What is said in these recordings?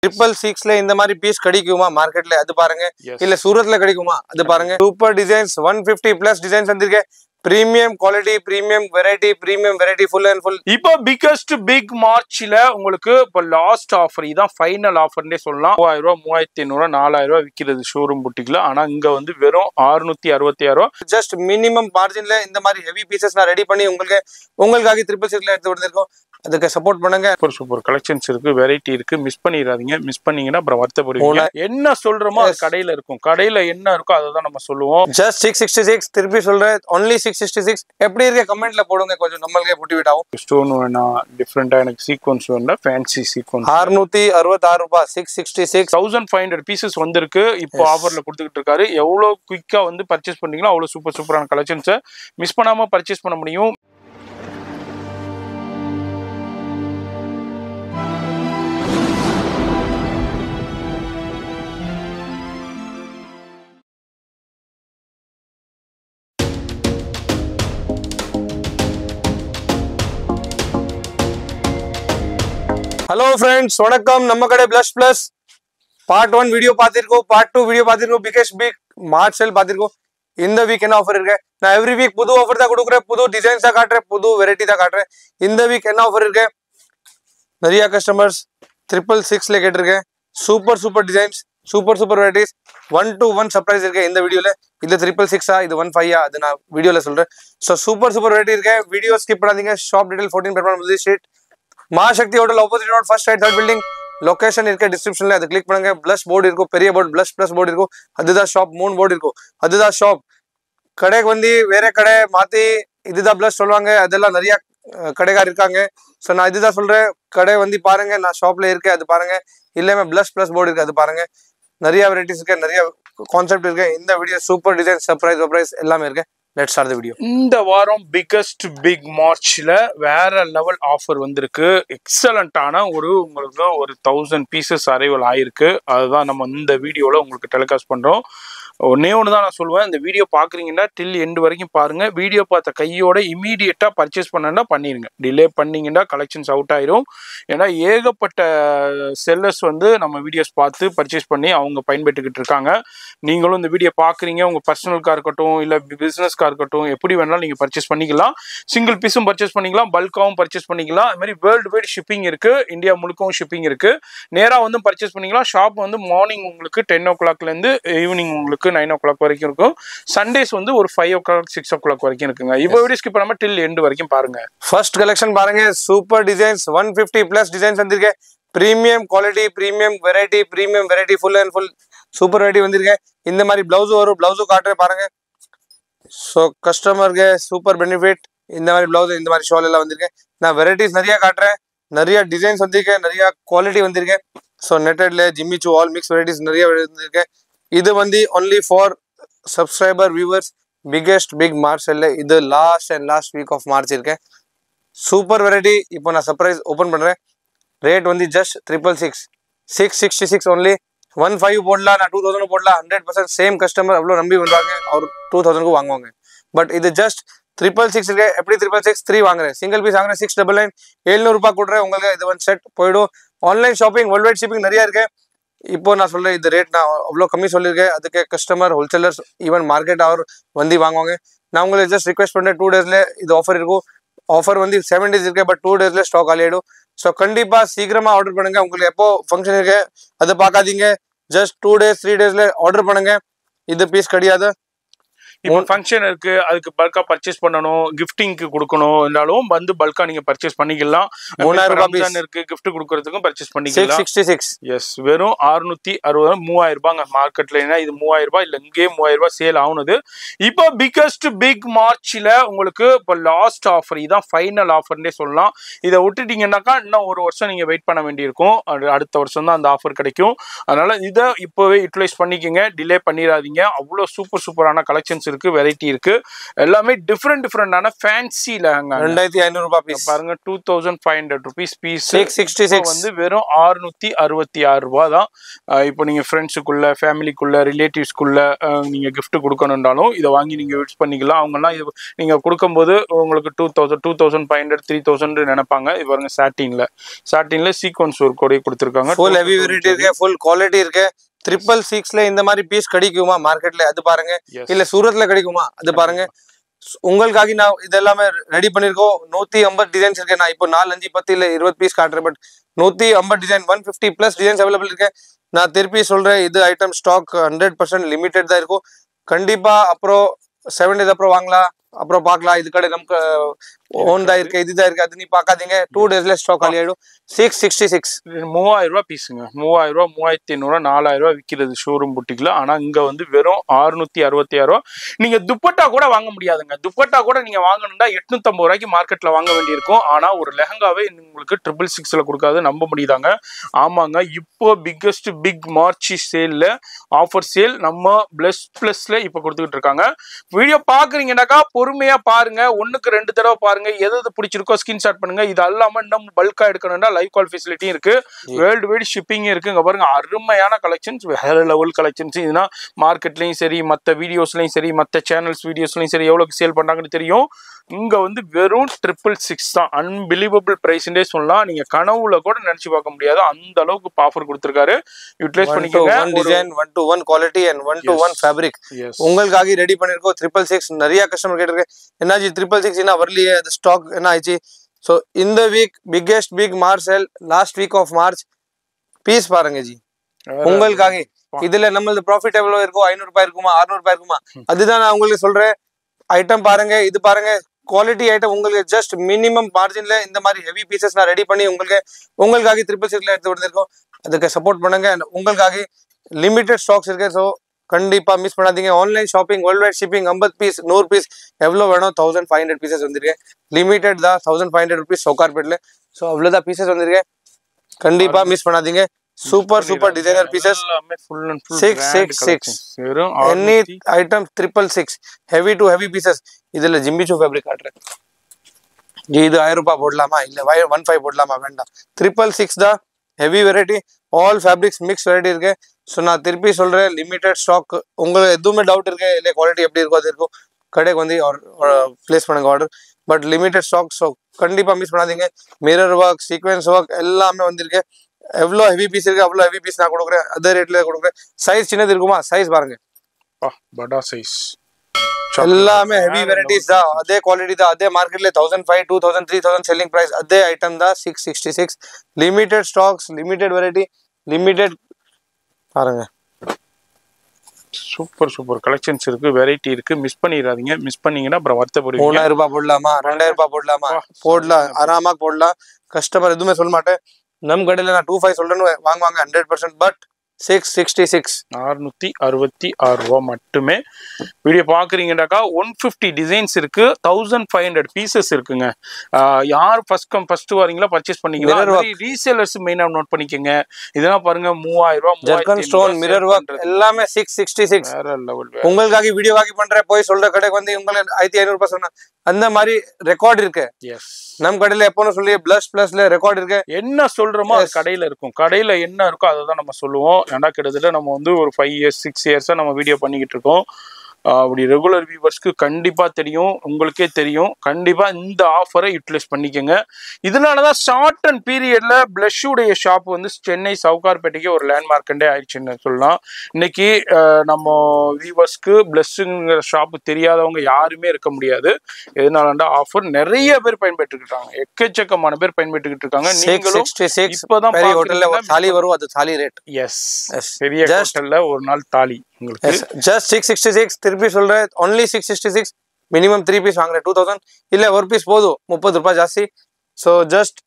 666ல இந்த மாதிரி பீஸ் கிடைக்குமா மார்க்கெட்ல அது பாருங்க இல்ல சூரத்ல கிடைக்குமா அது பாருங்க சூப்பர் டிசைன்ஸ் 150 பிளஸ் டிசைன்ஸ் வந்திருக்கு premium quality premium variety full and full இப்போ பிகஸ்ட் பிக் மார்ச்ல உங்களுக்கு இப்போ லாஸ்ட் ஆஃபர் இதான் ஃபைனல் ஆஃபர்னே சொல்லலாம் 3000 ரூபாய் 3500 4000 ரூபாய் விற்கிறது ஷோரூம் புட்டிக்ல ஆனா இங்க வந்து வெறும் 666 ஜஸ்ட் மினிமம் மார்ஜின்ல இந்த மாதிரி ஹெவி பீசஸ் நான் ரெடி பண்ணி உங்களுக்காக 666ல எடுத்து வந்திருக்கோம் அதுக்கு சப்போர்ட் பண்ணுங்க சூப்பர் கலெக்ஷன்ஸ் இருக்கு வெரைட்டி இருக்கு மிஸ் பண்ணிடாதீங்க மிஸ் பண்ணீங்கன்னா அப்புறம் வருத்தப்படுவீங்க என்ன சொல்றோமோ அது கடையில இருக்கும் கடையில என்ன இருக்கோ அதை தான் நம்ம சொல்லுவோம் ஜஸ்ட் 666 திருப்பி சொல்றேன் ஒன்லி 666 எப்படி இருக்க கமெண்ட்ல போடுங்க கொஞ்சம் நம்மளுக்கே மோட்டிவேட் ஆகும் ஸ்டோன் வேணா டிஃபரெண்டா எனக்கு சீக்வென்ஸ் வேணா ஃபேன்சி சீக்வென்ஸ் 666 ரூபாய் 666 1500 பீசஸ் வந்திருக்கு இப்போ ஆஃபர்ல கொடுத்துக்கிட்டு இருக்காரு எவ்வளவு குயிக்கா வந்து பர்ச்சேஸ் பண்ணீங்களோ அவ்வளவு சூப்பரான கலெக்ஷன்ஸை மிஸ் பண்ணாம பர்ச்சேஸ் பண்ண முடியும் ஹலோ ஃப்ரெண்ட்ஸ் வணக்கம் நம்ம கடை பிளஸ் பார்ட் 1 வீடியோ பார்த்திருக்கோம் பார்ட் 2 வீடியோ பார்த்திருக்கோம் பிகேஷ் பிக் மார்ச் சேல் பார்த்திருக்கோம் இந்த வீக் என்ன ஆஃபர் இருக்கு நான் எவ்ரி வீக் புது ஆஃபர் தான் கொடுக்குறேன் புது டிசைன்ஸ் தான் காட்டுறேன் புது வெரைட்டி தான் காட்டுறேன் இந்த வீக் என்ன ஆஃபர் இருக்கு நிறைய கஸ்டமர்ஸ் 666ல கேட்டிருக்கேன் super designs super varieties 1 to 1 surprise இருக்கு இந்த வீடியோல இது 666 இது 15 அது நான் வீடியோல சொல்றேன் ஸோ சூப்பர் வெரைட்டி இருக்கு வீடியோ ஸ்கிப் பண்ணாதீங்க shop detail 14 permanent street Mahashakti hotel opposite road first right third building location इरके डिस्क्रिप्शन ले அது கிளிக் பண்ணுங்க ப்ளஸ் போர்டு இருக்கும் பெரிய போர்டு ப்ளஸ் போர்டு இருக்கும் அதுதான் ஷாப் மூணு போர்டு இருக்கும் அதுதான் ஷாப் கடைக்கு வந்து வேற கடை மாத்தி இதுதான் ப்ளஸ் சொல்லுவாங்க அதெல்லாம் நிறைய கடைக்கார் இருக்காங்க ஸோ நான் இதுதான் சொல்றேன் கடை வந்து பாருங்க நான் ஷாப்ல இருக்கேன் அது பாருங்க இல்லைமே ப்ளஸ் போர்டு இருக்கு அது பாருங்க நிறைய வெரைட்டிஸ் இருக்கு நிறைய கான்செப்ட் இருக்கு இந்த வீடியோ சூப்பர் டிசைன் சர்ப்ரைஸ் எல்லாமே இருக்கு லெட்ஸ் ஸ்டார்ட் தி வீடியோ இந்த வாரம் பிகஸ்ட் பிக் மார்ச்ல வேற லெவல் ஆஃபர் வந்திருக்கு எக்ஸலண்டான உங்களுக்கு ஒரு 1000 பீசஸ் அரைவல் ஆயிருக்கு அதுதான் நம்ம இந்த வீடியோல உங்களுக்கு டெலிகாஸ்ட் பண்றோம் ஒன்னே ஒன்று தான் நான் சொல்லுவேன் இந்த வீடியோ பார்க்குறீங்கன்னா டில் எண்டு வரைக்கும் பாருங்க வீடியோ பார்த்த கையோட இமீடியட்டாக பர்ச்சேஸ் பண்ணா பண்ணிடுங்க டிலே பண்ணிங்கன்னா கலெக்ஷன்ஸ் அவுட் ஆயிரும் ஏன்னா ஏகப்பட்ட செல்லர்ஸ் வந்து நம்ம வீடியோஸ் பார்த்து பர்ச்சேஸ் பண்ணி அவங்க பயன்பெற்றுக்கிட்டு இருக்காங்க நீங்களும் இந்த வீடியோ பார்க்குறீங்க உங்கள் பர்சனலுக்காக இருக்கட்டும் இல்லை பிஸ்னஸ்க்காக இருக்கட்டும் எப்படி வேணாலும் நீங்கள் பர்ச்சேஸ் பண்ணிக்கலாம் சிங்கிள் பீஸும் பர்ச்சேஸ் பண்ணிக்கலாம் பல்காகவும் பர்ச்சேஸ் பண்ணிக்கலாம் அது மாதிரி வேர்ல்டு வைட் ஷிப்பிங் இருக்குது இந்தியா முழுக்கவும் ஷிப்பிங் இருக்குது நேராக வந்து பர்ச்சேஸ் பண்ணிக்கலாம் ஷாப் வந்து மார்னிங் உங்களுக்கு 10 o'clockலேருந்து ஈவினிங் உங்களுக்கு 9 o'clock வரைக்கும் இருக்கும் சண்டேஸ் வந்து ஒரு 5 o'clock 6 o'clock வரைக்கும் இருக்குங்க இப்போ வீடியோ ஸ்கிப் பண்ணாம டில் எண்ட் வரைக்கும் பாருங்க ஃபர்ஸ்ட் கலெக்ஷன் பாருங்க சூப்பர் டிசைன்ஸ் 150 பிளஸ் டிசைன்ஸ் வந்திருக்கு premium quality premium variety full and full super variety வந்திருக்கு இந்த மாதிரி பிளவுஸ் வரும் பிளவுஸும் காட்டுறேன் பாருங்க ஸோ கஸ்டமருக்கு சூப்பர் பெனிஃபிட் இந்த மாதிரி பிளவுஸ் இந்த மாதிரி ஷால் எல்லாம் வந்திருக்கு நான் வெரைட்டிஸ் நிறைய காட்டுறேன் நிறைய டிசைன்ஸ் வந்திருக்கு நிறைய குவாலிட்டி வந்திருக்கு ஸோ நெட்டட்ல Jimmy Choo all mix varieties நிறைய வந்திருக்கு இது வந்து only for subscriber viewers biggest big March இல்லை இது லாஸ்ட் வீக் ஆஃப் மார்ச் இருக்கேன் சூப்பர் வெரைட்டி இப்போ நான் சர்ப்ரைஸ் ஓப்பன் பண்ணுறேன் ரேட் வந்து ஜஸ்ட் 666 ஒன்லி 15 போடலாம் நான் 2000 போடலாம் 100% சேம் கஸ்டமர் அவ்வளோ நம்பி வருவாங்க அவர் 2000க்கு வாங்குவாங்க பட் இது ஜஸ்ட் 666 இருக்கு எப்படி 666 3 வாங்குறேன் சிங்கிள் பீஸ் வாங்குறேன் 699 700 ரூபாய் கொடுறேன் உங்களுக்கு இது ஒன் செட் போயிடும் online shopping world wide shipping நிறைய இருக்கு இப்போ நான் சொல்றேன் இது ரேட் நான் அவ்வளோ கம்மி சொல்லியிருக்கேன் அதுக்கு கஸ்டமர் ஹோல்சேலர்ஸ் ஈவன் மார்க்கெட் அவர் வந்து வாங்குவாங்க நான் உங்களுக்கு ஜஸ்ட் ரிக்வெஸ்ட் பண்ணுறேன் 2 daysல இது ஆஃபர் இருக்கும் ஆஃபர் வந்து 7 days இருக்கு பட் 2 daysல ஸ்டாக் காலி ஆயிடும் ஸோ கண்டிப்பா சீக்கிரமா ஆர்டர் பண்ணுங்க உங்களுக்கு எப்போ ஃபங்க்ஷன் இருக்கு அதை பார்க்காதீங்க ஜஸ்ட் 2 days 3 daysல ஆர்டர் பண்ணுங்க இது பீஸ் கிடையாது இப்போ ஃபங்க்ஷன் இருக்கு அதுக்கு பல்கா பர்ச்சேஸ் பண்ணணும் கிஃப்டிங்க்கு கொடுக்கணும் இருந்தாலும் வந்து பல்கா நீங்க பர்ச்சேஸ் பண்ணிக்கலாம் 3000 ரூபாய் இருக்கு கிஃப்ட் கொடுக்கறதுக்கும் பர்ச்சேஸ் பண்ணிக்கலாம் 666 எஸ் வெறும் 660 3000 ரூபாங்க மார்க்கெட்ல ஏன்னா இது 3000 ரூபாய் இல்ல இங்கே 3000 ரூபாய் சேல் ஆகுனது இப்போ பிகஸ்ட் பிக் மார்ச்ல உங்களுக்கு இப்போ லாஸ்ட் ஆஃபர் இதான் ஃபைனல் ஆஃபர்னே சொல்லலாம் இதை விட்டுட்டீங்கன்னாக்கா இன்னும் ஒரு வருஷம் நீங்க வெயிட் பண்ண வேண்டியிருக்கும் அடுத்த வருஷம் தான் அந்த ஆஃபர் கிடைக்கும் அதனால இதை இப்போவே யூட்டிலைஸ் பண்ணிக்கோங்க டிலே பண்ணிடாதீங்க அவ்வளோ சூப்பரான கலெக்ஷன்ஸ் இருக்கு, வெரைட்டி இருக்கு. எல்லாமே டிஃப்ரெண்டான ஃபேன்சி லெஹங்கா. 2500 ரூபாய் பீஸ் பாருங்க, 2500 rupees பீஸ். 666 வந்து வெறும் 666 ரூபாய் தான். இப்போ நீங்க ஃப்ரெண்ட்ஸுக்குள்ள, ஃபேமிலிக்குள்ள, ரிலேட்டிவ்ஸ்க்குள்ள நீங்க கிஃப்ட் கொடுக்கணும்னாலும் இதை வாங்கி நீங்க யூஸ் பண்ணிக்கலாம். அவங்கெல்லாம் இது நீங்க கொடுக்கும்போது உங்களுக்கு 2000, 2500, 3000 நினைப்பாங்க. இது பாருங்க, சாட்டின்ல சீக்வன்ஸ் ஒர்க் கூட கொடுத்துருக்காங்க. ஃபுல் ஹெவி வெரைட்டி இருக்கு, ஃபுல் குவாலிட்டி இருக்கு. 666ல இந்த மாதிரி பீஸ் கிடைக்குமா மார்க்கெட்ல? அது பாருங்க. இல்ல சூரத்ல கிடைக்குமா? அது பாருங்க. உங்களுக்காக நான் இதெல்லாமே ரெடி பண்ணிருக்கோம். 150 டிசைன்ஸ் இருக்கு. நான் இப்போ 4, 5, 10 இல்ல 20 பீஸ் காட்டுறேன். But 150 design, 150 plus designs available இருக்கு. நான் திருப்பி சொல்றேன், இது ஐட்டம் ஸ்டாக் 100% லிமிடெட் தான் இருக்கும். கண்டிப்பா அப்புறம் 7 days அப்புறம் வாங்கலாம், அப்புறம் பார்க்கலாம். இது கடை நமக்கு ஓன் தான் இருக்கு, இதுதான் இருக்கு, அது நீ பார்க்காதீங்க. 2 daysல ஸ்டாக் காலி ஆயிடும். 666 3000 ரூபாய் பீஸுங்க. 3000 ரூபாய், 3500, 4000 ரூபாய் விற்கிறது ஷோரூம் புட்டிக்ல. ஆனா இங்க வந்து வெறும் 666 ரூபாய். நீங்க துப்பட்டா கூட வாங்க முடியாதுங்க. துப்பட்டா கூட நீங்க வாங்கணும்னா 850 ரூபாய்க்கு மார்க்கெட்ல வாங்க வேண்டியிருக்கும். ஆனா ஒரு லெஹங்காவே உங்களுக்கு 666ல கொடுக்காது. நம்ப முடியுதாங்க? ஆமாங்க. இப்போ பிக் மார்ச் சேல்ல ஆஃபர் சேல் நம்ம பிளஸ்ல இப்ப கொடுத்துக்கிட்டு இருக்காங்க. வீடியோ பாக்குறீங்கன்னாக்கா பொறுமையா பாருங்க. 1க்கு 2 தடவை பாருங்க. எது பிடிச்சிருக்கோ ஸ்கிரீன்ஷாட் பண்ணுங்க. இது அல்லாம இன்னும் பல்கா எடுக்கணும்னா லைவ் கால் ஃபெசிலிட்டி இருக்கு, வேர்ல்டு வைட் ஷிப்பிங் இருக்கு. இங்க பாருங்க, அருமையான கலெக்ஷன்ஸ், வேற லெவல் கலெக்ஷன்ஸ். இதுனா மார்க்கெட்லயும் சரி, மற்ற வீடியோஸ்லயும் சரி, மற்ற சேனல்ஸ் வீடியோஸ்லயும் சரி எவ்வளவுக்கு சேல் பண்றாங்கன்னு தெரியும். இங்க வந்து வெறும் 666 தான். அன்பிலீவபிள் பிரைஸ்ன்றே சொல்லலாம். நீங்க கனவுல கூட நினைச்சு பார்க்க முடியாது, அந்த அளவுக்கு ஆஃபர் கொடுத்திருக்காரு. யூட்டிலைஸ் பண்ணிக்கோங்க. 1 design, 1-to-1 quality and 1-to-1 fabric உங்களுக்காக ரெடி பண்ணிருக்கோம். 666 நிறைய கஸ்டமர் கேட்டிருக்கு, என்னாச்சு 666 என்ன வரலையே, அது ஸ்டாக் என்ன ஆயிடுச்சு. ஸோ இந்த week big March sale, last week of March. Piece பாருங்க ஜி உங்களுக்காக. இதுல நம்மளது ப்ராஃபிட் எவ்வளவு இருக்கும்? 500 ரூபாய் இருக்குமா, 600 ரூபாய் இருக்குமா? அதுதான் நான் உங்களுக்கு சொல்றேன். ஐட்டம் பாருங்க, இது பாருங்க, குவாலிட்டி ஐட்டம். உங்களுக்கு ஜஸ்ட் மினிமம் மார்ஜின்ல இந்த மாதிரி ஹெவி பீசஸ் நான் ரெடி பண்ணி உங்களுக்காக 666ல எடுத்து வந்திருக்கோம். அதுக்கு சப்போர்ட் பண்ணுங்க. உங்களுக்காக லிமிடெட் ஸ்டாக்ஸ் இருக்கு. ஸோ கண்டிப்பா மிஸ் பண்ணாதீங்க. Online shopping, world wide shipping, 50 piece 100 piece எவ்வளோ வேணும்? 1500 பீசஸ் வந்திருக்கேன். லிமிடெட் தான், 1500 rupees சவுகார்பேட்ல. ஸோ அவ்வளோதான் பீசஸ் வந்திருக்கேன். கண்டிப்பா மிஸ் பண்ணாதீங்க. Super designer pieces 666. Any item 666 heavy to heavy pieces. இதுல ஜிம்பிச்சோ ஃபேப்ரிக் காட்டுறேன். இது 1000 ரூபாய் போடலாமா, இல்ல 15 போடலாமா? வேண்டாம். 666 தான் heavy variety. All fabrics mix variety இருக்கு. ஸோ நான் திருப்பி சொல்றேன், லிமிடெட் ஸ்டாக். உங்களுக்கு எதுவுமே டவுட் இருக்கு இல்லை குவாலிட்டி எப்படி இருக்கும், அது இருக்கும், கடைக்கு வந்து பிளேஸ் பண்ணுங்க order. But limited stock. So கண்டிப்பா மிஸ் பண்ணாதீங்க. மிரர் ஒர்க், சீக்வென்ஸ் ஒர்க் எல்லாமே வந்திருக்கு. எவ்வளோ ஹெவி பீஸ் இருக்கு அவ்வளோ ஹெவி பீஸ் நான் கொடுக்குறேன். அதே ரேட்ல கொடுக்குறேன். சைஸ் சின்னது இருக்குமா? சைஸ் பாருங்க, படா சைஸ். எல்லாமே ஹெவி வெரைட்டிஸ் தான். அதே குவாலிட்டி தான். அதே மார்க்கெட்ல 1500, 2000, 3000 செல்லிங் பிரைஸ். அதே ஐட்டம் தான் 666. Limited stocks, limited variety, limited. பாருங்க, சூப்பர் கலெக்ஷன்ஸ் இருக்கு, வெரைட்டி இருக்கு. மிஸ் பண்ணிடாதீங்க. மிஸ் பண்ணீங்கன்னா அப்புறம் வருத்தப்படுவீங்க. 3000 ரூபாய் போடலாமா, 2000 ரூபாய் போடலாமா? போடலாம், ஆராமா போடலாம். கஸ்டமர் எதுவுமே சொல்ல மாட்டேன். நம் கடையில நான் 25 சொல்றேன்னு வாங்குவாங்க 100%. பட் 666 666 ரூபா மட்டுமே. வீடியோ பாக்குறீங்கன்னாக்கா 150 டிசைன்ஸ் இருக்கு, 1500 பீசஸ் இருக்குங்க. யார் ஃபர்ஸ்ட் வரீங்களா பர்ச்சேஸ் பண்ணிக்கலாம். ரீசேலர்ஸ் மெயினா நோட் பண்ணிக்கங்க. இதெல்லாம் பாருங்க 3000 ரூபாய். ஜர்கன் ஸ்டோன், மிரர் ஒர்க் எல்லாமே 666. வேற லெவல். உங்களுக்காக வீடியோவாக்கி பண்றேன். போய் சொல்ற கடைக்கு வந்து உங்களுக்கு 1500 ரூபாய் சொன்ன அந்த மாதிரி ரெக்கார்ட் இருக்கு. நம் கடையில எப்போன்னு சொல்லி பிளஸ்ல ரெக்கார்ட் இருக்கு. என்ன சொல்றோமோ அது கடையில இருக்கும். கடையில என்ன இருக்கோ அதை தான் நம்ம சொல்லுவோம். ஏன்னா கிட்டத்தட்ட நம்ம வந்து ஒரு 5 years 6 years நம்ம வீடியோ பண்ணிக்கிட்டு இருக்கோம். அப்படி ரெகுலர் வியூவர்ஸ்க்கு கண்டிப்பா தெரியும், உங்களுக்கே தெரியும். கண்டிப்பா இந்த ஆஃபரை யூட்டிலைஸ் பண்ணிக்கோங்க. இதனாலதான் ஷார்ட் அண்ட் பீரியட்ல பிளஷ்ஷுடைய ஷாப் வந்து சென்னை சவுகார்பேட்டைக்கு ஒரு லேண்ட்மார்க்கண்டே ஆயிடுச்சுன்னு சொல்லலாம். இன்னைக்கு நம்ம வியூவர்ஸ்க்கு பிளஷ்ங்கிற ஷாப் தெரியாதவங்க யாருமே இருக்க முடியாது. எதனாலண்டா ஆஃபர் நிறைய பேர் பயன்பெற்றுக்கிட்டாங்க, எக்கச்சக்கமான பேர் பயன்பெற்றுக்கிட்டு இருக்காங்க. நீங்களும் இப்பதான் தாலி வரும், அது தாலி ரேட். எஸ், பெரிய ஹோட்டல்ல ஒரு நாள் தாலி உங்களுக்கு ஜஸ்ட் 666. திருப்பி சொல்றேன், only 666. மினிமம் 3 பீஸ் வாங்குறேன் 2000. இல்ல ஒரு பீஸ் போதும், 30 ரூபாய் ஜாஸ்தி. ஸோ ஜஸ்ட்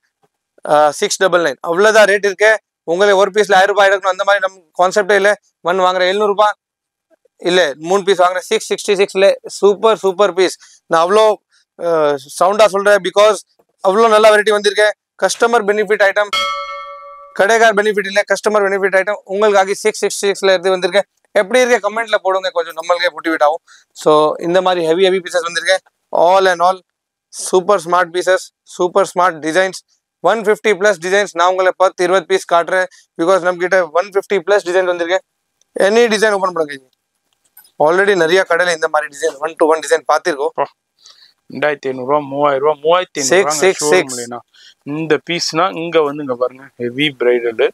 699 அவ்வளவுதான் ரேட் இருக்கு. உங்களுக்கு ஒரு பீஸ்ல 1000 ரூபாய் எடுக்கணும் அந்த மாதிரி நம்ம கான்செப்டே இல்லை. 1 வாங்குறேன் 700 ரூபாய், இல்ல 3 பீஸ் வாங்குறேன் 666ல. Super piece. நான் அவ்வளோ சவுண்டா சொல்றேன் பிகாஸ் அவ்வளோ நல்ல வெரைட்டி வந்திருக்கேன். கஸ்டமர் பெனிஃபிட் ஐட்டம், கடைக்கார் பெனிஃபிட் இல்லை, கஸ்டமர் பெனிஃபிட் ஐட்டம் உங்களுக்காக 666ல எடுத்து வந்திருக்கேன். எப்படி இருக்க கமெண்ட்ல போடுங்க, கொஞ்சம் நம்மளுக்கே மோட்டிவேட் ஆகும். ஸோ இந்த மாதிரி ஹெவி பீசஸ் வந்திருக்கேன். All and all super smart pieces, super smart designs, 150 plus designs. நான் உங்களை 10-20 பீஸ் காட்டுறேன். பிகாஸ் நம்ம கிட்ட 150 ப்ளஸ் டிசைன் வந்திருக்கேன். எனி டிசைன் ஓப்பன் பண்ணுங்க. ஆல்ரெடி நிறைய கடையில் இந்த மாதிரி டிசைன் 1-to-1 டிசைன் பார்த்திருக்கோம். 2500 3500 இந்த பீஸ்னா இங்க வந்து இங்க பாருங்க ஹெவி பிரைடல்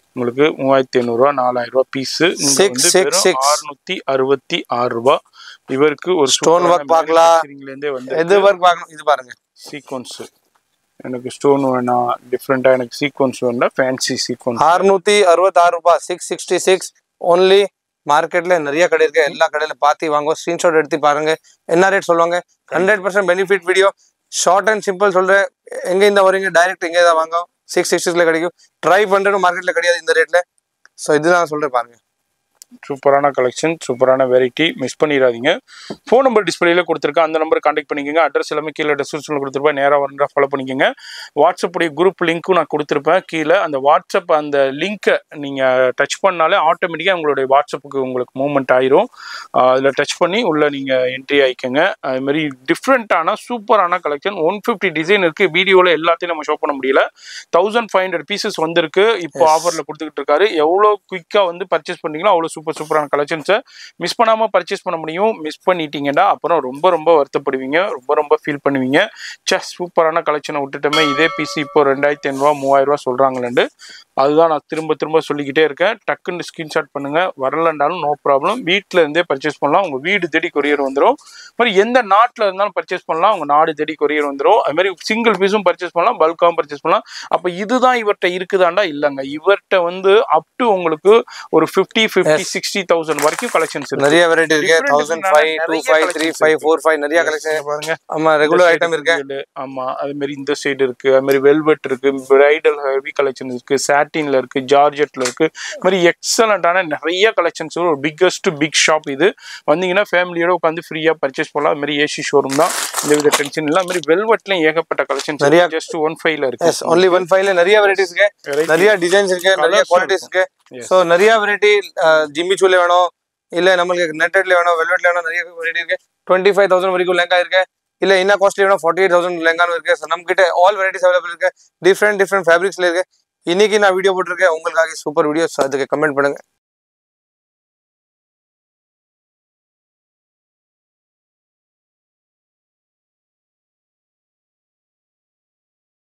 உங்களுக்கு 3500 4000 பீஸ். 666 இவருக்கு ஒரு ஸ்டோன் ஒர்க் பார்க்கலாம். எது ஒர்க் பார்க்கணும் இது பாருங்க. சீக்வன்ஸ் எனக்கு ஸ்டோன் வேணாம், டிஃப்ரெண்டா எனக்கு சீக்வன்ஸ் வேணாம், ஃபேன்சி சீக்வன்ஸ். 666 666 ஒன்லி. மார்க்கெட்ல நிறைய கடை இருக்கு, எல்லா கடையில பார்த்து வாங்க, ஸ்கிரீன்ஷாட் எடுத்து பாருங்க என்ன ரேட் சொல்லுவாங்க. 100% benefit video. Short and simple சொல்றேன். எங்க இந்த வரீங்க டைரக்ட் இங்கே தான் வாங்க. 666 கிடைக்கும். ட்ரை பண்றது மார்க்கெட்ல கிடையாது இந்த ரேட்ல. ஸோ இதுதான் சொல்றேன் பாருங்க. சூப்பரான கலெக்ஷன், சூப்பரான வெரைட்டி, மிஸ் பண்ணிடாதீங்க. ஃபோன் நம்பர் டிஸ்பிளேல கொடுத்துருக்கேன், அந்த நம்பர் கான்டாக்ட் பண்ணிக்கோங்க. அட்ரஸ் எல்லாமே கீழே டிஸ்கிரிப்ஷனில் கொடுத்துருப்பேன், நேராக வரா ஃபாலோ பண்ணிக்கோங்க. வாட்ஸ்அப் உடைய குரூப் லிங்க்கும் நான் கொடுத்துருப்பேன் கீழே. அந்த வாட்ஸ்அப் அந்த லிங்க்கை நீங்கள் டச் பண்ணாலே ஆட்டோமேட்டிக்காக உங்களுடைய வாட்ஸ்அப்புக்கு உங்களுக்கு மூவ்மெண்ட் ஆயிரும். அதில் டச் பண்ணி உள்ளே நீங்கள் என்ட்ரி ஆகிக்கோங்க. அதுமாதிரி டிஃப்ரெண்ட்டான சூப்பரான கலெக்ஷன் 150 டிசைன் இருக்குது. வீடியோவில் எல்லாத்தையும் நம்ம ஷோ பண்ண முடியல. 1500 பீசஸ் வந்திருக்கு. இப்போ ஆஃபரில் கொடுத்துக்கிட்டு இருக்காரு. எவ்வளோ குயிக்காக வந்து பர்ச்சேஸ் பண்ணீங்களோ அவ்வளோ சூப்பரான கலெக்ஷன்ஸை மிஸ் பண்ணாம பர்ச்சேஸ் பண்ண முடியும். மிஸ் பண்ணிட்டீங்கன்னா அப்புறம் ரொம்ப வருத்தப்படுவீங்க, ரொம்ப ஃபீல் பண்ணுவீங்க. சூப்பரான கலெக்ஷனை விட்டுட்டோமே, இதே பீஸ் இப்போ 2500 3000 சொல்றாங்களேண்டு. அதுதான் நான் திரும்ப சொல்லிக்கிட்டே இருக்கேன். டக்குன்னு ஸ்கிரீன்ஷாட் பண்ணுங்க. வரலண்டாலும் நோ ப்ராப்ளம், வீட்டில இருந்தே பர்ச்சேஸ் பண்ணலாம். உங்க வீடு தேடி கொரியர் வந்துடும். மாதிரி எந்த நாட்டில் இருந்தாலும் பர்ச்சேஸ் பண்ணலாம், உங்க நாடு தேடி கொரியர் வந்துடும். அது மாதிரி சிங்கிள் பீஸும் பர்ச்சேஸ் பண்ணலாம், பல்காவும் பர்ச்சேஸ் பண்ணலாம். அப்ப இதுதான் இவர்கிட்ட இருக்குதாண்டா இல்லைங்க. இவர்கிட்ட வந்து அப் டு உங்களுக்கு ஒரு 50-60,000 வரைக்கும் கலெக்ஷன்ஸ் இருக்கு. நிறைய வெரைட்டி இருக்கு. 1005 25 35 45 நிறைய கலெக்ஷன் பாருங்க. ஆமா, ரெகுலர் ஐட்டம் இருக்கு. ஆமா, அது மாதிரி இந்த சைடு இருக்கு. அது மாதிரி வெல்வெட் இருக்கு, பிரைடல் ஹெவி கலெக்ஷன் இருக்கு, சாட்டின்ல இருக்கு, ஜார்ஜெட்ல இருக்கு. இது மாதிரி எக்ஸலண்டான நிறைய கலெக்ஷன்ஸ். ஒரு பிக் ஷாப் இது. வந்தீங்கன்னா ஃபேமிலியோட உட்காந்து ஃப்ரீயா பர்ச்சேஸ் பண்ணலாம். அது மாதிரி ஏசி ஷோரூம் தான், இந்த வித டென்ஷன் இல்ல. அது மாதிரி வெல்வெட்லயும் ஏகப்பட்ட கலெக்ஷன்ஸ் நிறைய. ஜஸ்ட் 15ல இருக்கு. only 15ல நிறைய வெரைட்டிஸ் இருக்கு, நிறைய டிசைன்ஸ் இருக்கு, நிறைய குவாலிட்டிஸ் இருக்கு. சோ நிறைய வெரைட்டி. ஜிம்மி சூல வேணும், இல்ல நம்மளுக்கு நெட்டட்ல வேணும், வெல்வெட்ல வேணும், நிறைய வெரைட்டி இருக்கு. 25,000 வரைக்கும் லெங்கா இருக்கு. இல்ல இன்னும் காஸ்ட்லி வேணும், 48,000 லெங்கானும் இருக்கு. ஸோ நம்ம கிட்ட ஆல் வெரைட்டிஸ் அவைலபிள் இருக்கு. டிஃப்ரெண்ட் ஃபேப்ரிக்ஸ்ல இருக்கு. இன்னைக்கு நான் வீடியோ போட்டிருக்கேன் உங்களுக்காக, சூப்பர் வீடியோஸ். அதுக்கு கமெண்ட் பண்ணுங்க.